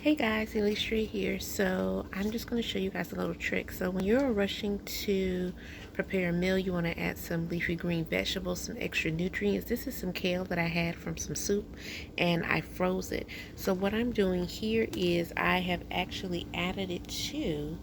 Hey guys, Elisha here. So I'm just going to show you guys a little trick. So when you're rushing to prepare a meal, you want to add some leafy green vegetables, some extra nutrients. This is some kale that I had from some soup and I froze it. So what I'm doing here is I have actually added it to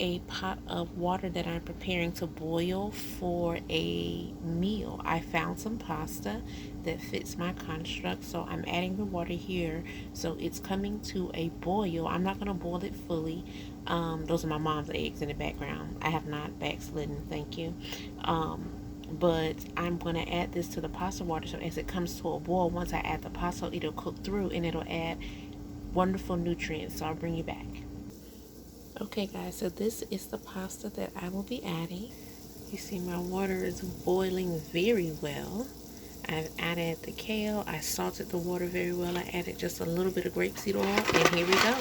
a pot of water that I'm preparing to boil for a meal. I found some pasta that fits my construct, so I'm adding the water here. So it's coming to a boil. I'm not going to boil it fully. Those are my mom's eggs in the background. I have not backslidden, thank you. But I'm going to add this to the pasta water, so as it comes to a boil, once I add the pasta, it'll cook through and it'll add wonderful nutrients. So I'll bring you back. Okay guys, so this is the pasta that I will be adding. You see my water is boiling very well. I've added the kale, I salted the water very well. I added just a little bit of grapeseed oil, and here we go.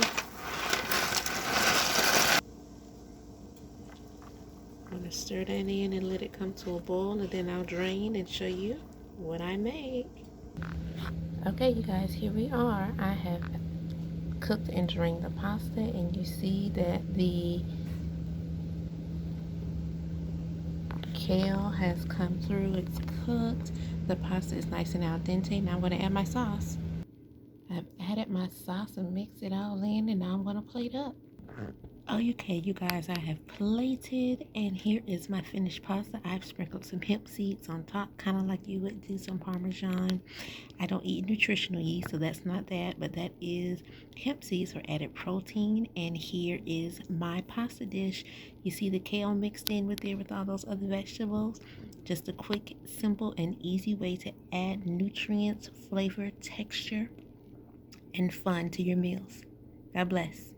I'm gonna stir that in and let it come to a boil, and then I'll drain and show you what I made. Okay you guys, here we are. I have cooked and drained the pasta, and you see that the kale has come through. It's cooked. The pasta is nice and al dente. Now I'm going to add my sauce. I've added my sauce and mixed it all in, and now I'm going to plate up. Okay, you guys, I have plated, and here is my finished pasta. I've sprinkled some hemp seeds on top, kind of like you would do some Parmesan. I don't eat nutritional yeast, so that's not that, but that is hemp seeds for added protein. And here is my pasta dish. You see the kale mixed in with there with all those other vegetables. Just a quick, simple, and easy way to add nutrients, flavor, texture, and fun to your meals. God bless.